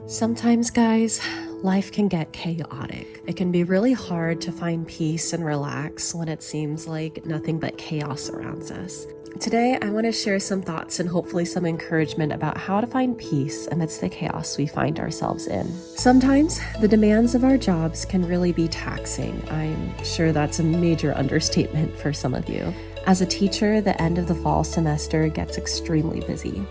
Sometimes, guys, life can get chaotic. It can be really hard to find peace and relax when it seems like nothing but chaos surrounds us. Today, I want to share some thoughts and hopefully some encouragement about how to find peace amidst the chaos we find ourselves in. Sometimes, the demands of our jobs can really be taxing. I'm sure that's a major understatement for some of you. As a teacher, the end of the fall semester gets extremely busy.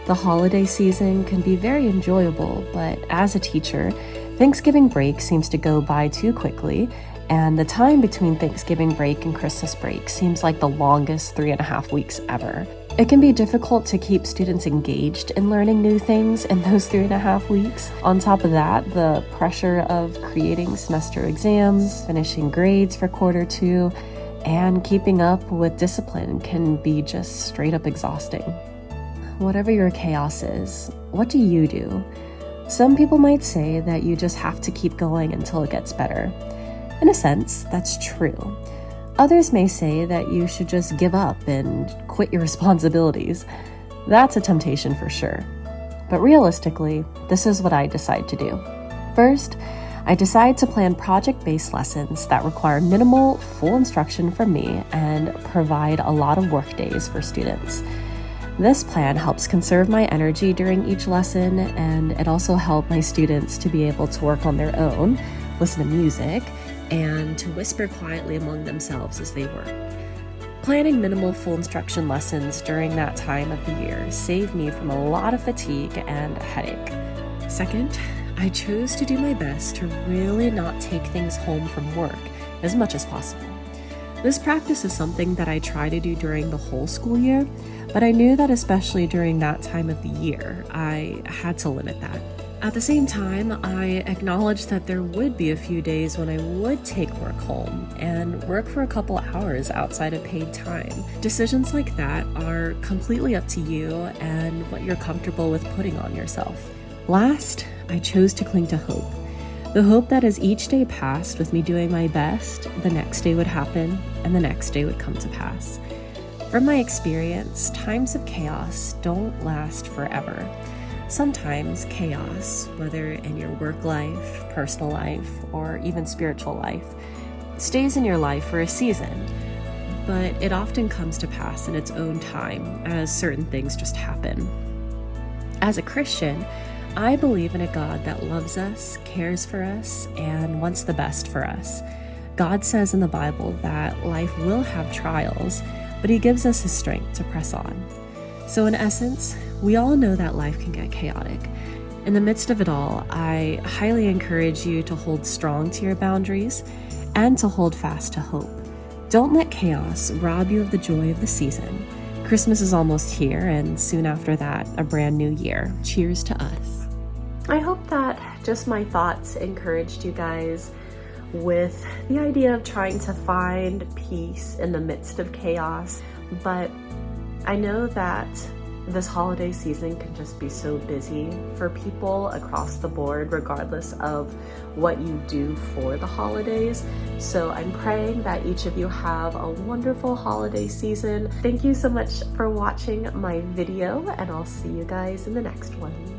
The holiday season can be very enjoyable, but as a teacher, Thanksgiving break seems to go by too quickly, and the time between Thanksgiving break and Christmas break seems like the longest 3.5 weeks ever. It can be difficult to keep students engaged in learning new things in those 3.5 weeks. On top of that, the pressure of creating semester exams, finishing grades for quarter two, and keeping up with discipline can be just straight up exhausting. Whatever your chaos is, what do you do? Some people might say that you just have to keep going until it gets better. In a sense, that's true. Others may say that you should just give up and quit your responsibilities. That's a temptation for sure. But realistically, this is what I decide to do. First, I decide to plan project-based lessons that require minimal, full instruction from me and provide a lot of work days for students. This plan helps conserve my energy during each lesson, and it also helps my students to be able to work on their own, listen to music, and to whisper quietly among themselves as they work. Planning minimal full instruction lessons during that time of the year saved me from a lot of fatigue and a headache. Second, I chose to do my best to really not take things home from work as much as possible. This practice is something that I try to do during the whole school year, but I knew that especially during that time of the year, I had to limit that. At the same time, I acknowledged that there would be a few days when I would take work home and work for a couple hours outside of paid time. Decisions like that are completely up to you and what you're comfortable with putting on yourself. Last, I chose to cling to hope. The hope that as each day passed with me doing my best, the next day would happen and the next day would come to pass. From my experience, times of chaos don't last forever. Sometimes chaos, whether in your work life, personal life, or even spiritual life, stays in your life for a season, but it often comes to pass in its own time as certain things just happen. As a Christian, I believe in a God that loves us, cares for us, and wants the best for us. God says in the Bible that life will have trials, but He gives us His strength to press on. So in essence, we all know that life can get chaotic. In the midst of it all, I highly encourage you to hold strong to your boundaries and to hold fast to hope. Don't let chaos rob you of the joy of the season. Christmas is almost here, and soon after that, a brand new year. Cheers to us. I hope that just my thoughts encouraged you guys with the idea of trying to find peace in the midst of chaos. But I know that this holiday season can just be so busy for people across the board, regardless of what you do for the holidays. So I'm praying that each of you have a wonderful holiday season. Thank you so much for watching my video, and I'll see you guys in the next one.